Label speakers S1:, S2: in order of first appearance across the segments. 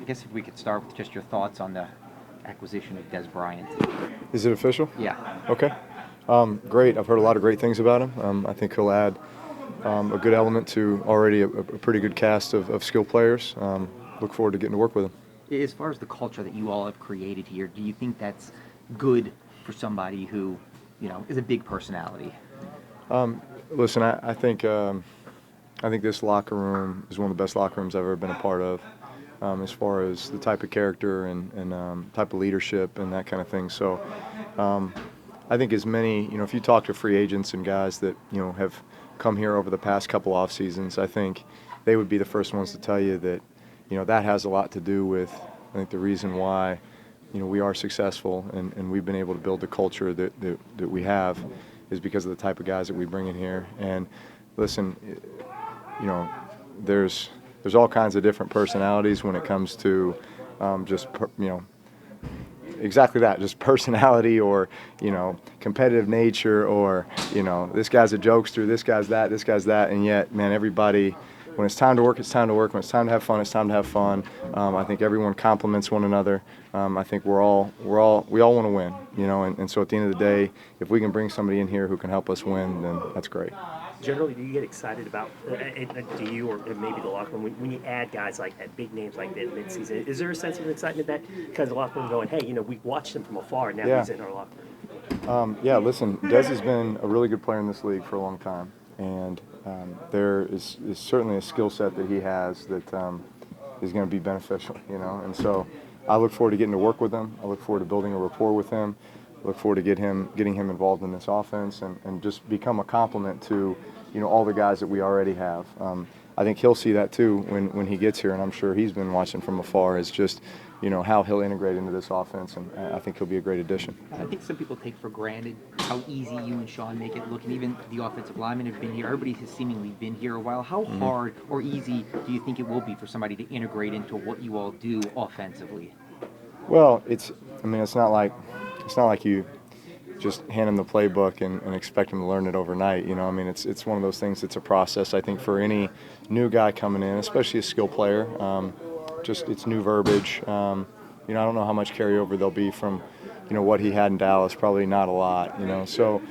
S1: I guess if we could start with just your thoughts on the acquisition of Dez Bryant.
S2: Is it official?
S1: Yeah.
S2: Okay. Great. I've heard a lot of great things about him. I think he'll add a good element to already a pretty good cast of skill players. Look forward to getting to work with him.
S1: As far as the culture that you all have created here, do you think that's good for somebody who, is a big personality?
S2: Listen, I think this locker room is one of the best locker rooms I've ever been a part of, as far as the type of character and type of leadership and that kind of thing. So I think as many, if you talk to free agents and guys that, have come here over the past couple off seasons, I think they would be the first ones to tell you that, that has a lot to do with, I think, the reason why, we are successful and we've been able to build the culture that we have is because of the type of guys that we bring in here. And listen, there's all kinds of different personalities when it comes to exactly that, just personality or, competitive nature or, this guy's a jokester, this guy's that, and yet, man, everybody, when it's time to work, it's time to work. When it's time to have fun, it's time to have fun. I think everyone complements one another. I think we all want to win, and so at the end of the day, if we can bring somebody in here who can help us win, then that's great.
S3: Generally, do you get excited about, do you or maybe the locker room, when you add guys like that, big names like that mid-season, is there a sense of excitement that kind of the locker room going, hey, we watched him from afar, and now he's in our locker room?
S2: Yeah, listen, Dez has been a really good player in this league for a long time, and there is certainly a skill set that he has that is going to be beneficial, and so I look forward to getting to work with him. I look forward to building a rapport with him. I look forward to getting him involved in this offense and just become a complement to, all the guys that we already have. I think he'll see that too when he gets here, and I'm sure he's been watching from afar as just, how he'll integrate into this offense, and I think he'll be a great addition.
S1: I think some people take for granted how easy you and Sean make it look, and even the offensive linemen have been here. Everybody has seemingly been here a while. How hard or easy do you think it will be for somebody to integrate into what you all do offensively?
S2: Well, it's not like you just hand him the playbook and expect him to learn it overnight. It's one of those things that's a process. I think for any new guy coming in, especially a skill player, just it's new verbiage. I don't know how much carryover there'll be from, what he had in Dallas. Probably not a lot. So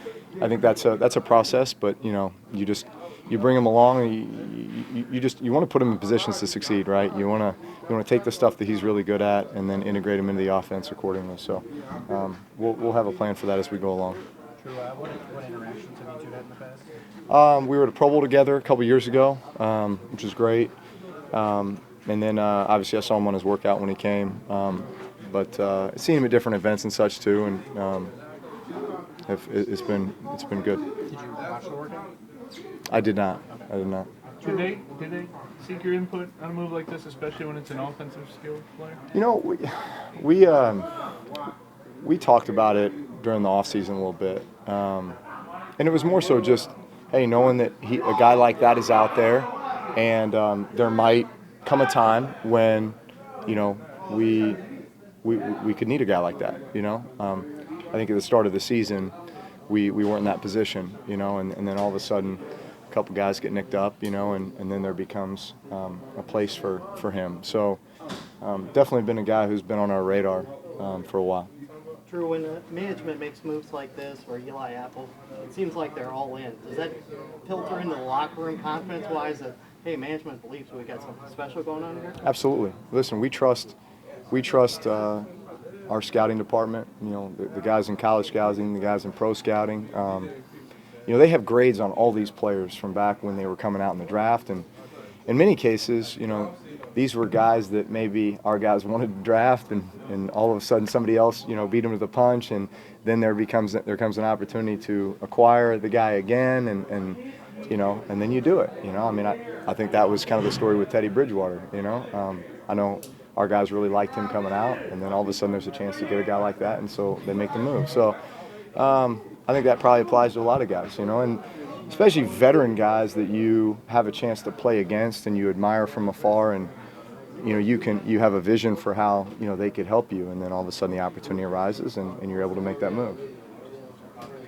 S2: I think that's a process. But you bring him along, and you want to put him in positions to succeed, right? You want to take the stuff that he's really good at and then integrate him into the offense accordingly. So we'll have a plan for that as we go along.
S4: Drew, what interactions have you two had in the past?
S2: We were at a Pro Bowl together a couple years ago, which was great. And then obviously I saw him on his workout when he came. But I've seen him at different events and such too, and it's been good.
S4: Did you watch the workout?
S2: I did not.
S5: Did they seek your input on a move like this, especially when it's an offensive skill player?
S2: We talked about it during the offseason a little bit, and it was more so just, hey, knowing that a guy like that is out there, and there might come a time when, we could need a guy like that. I think at the start of the season, we weren't in that position, and then all of a sudden, a couple guys get nicked up, and then there becomes a place for him. So definitely been a guy who's been on our radar for a while.
S6: Drew, when management makes moves like this, or Eli Apple, it seems like they're all in. Does that filter into the locker room confidence-wise that, hey, management believes we got something special going on here?
S2: Absolutely. Listen, we trust our scouting department. The guys in college scouting, the guys in pro scouting. They have grades on all these players from back when they were coming out in the draft, and in many cases, these were guys that maybe our guys wanted to draft, and all of a sudden somebody else, beat them to the punch, and then there comes an opportunity to acquire the guy again, and then you do it. I think that was kind of the story with Teddy Bridgewater. I know our guys really liked him coming out, and then all of a sudden there's a chance to get a guy like that, and so they make the move. So I think that probably applies to a lot of guys, and especially veteran guys that you have a chance to play against and you admire from afar, and you have a vision for how they could help you, and then all of a sudden the opportunity arises and you're able to make that move.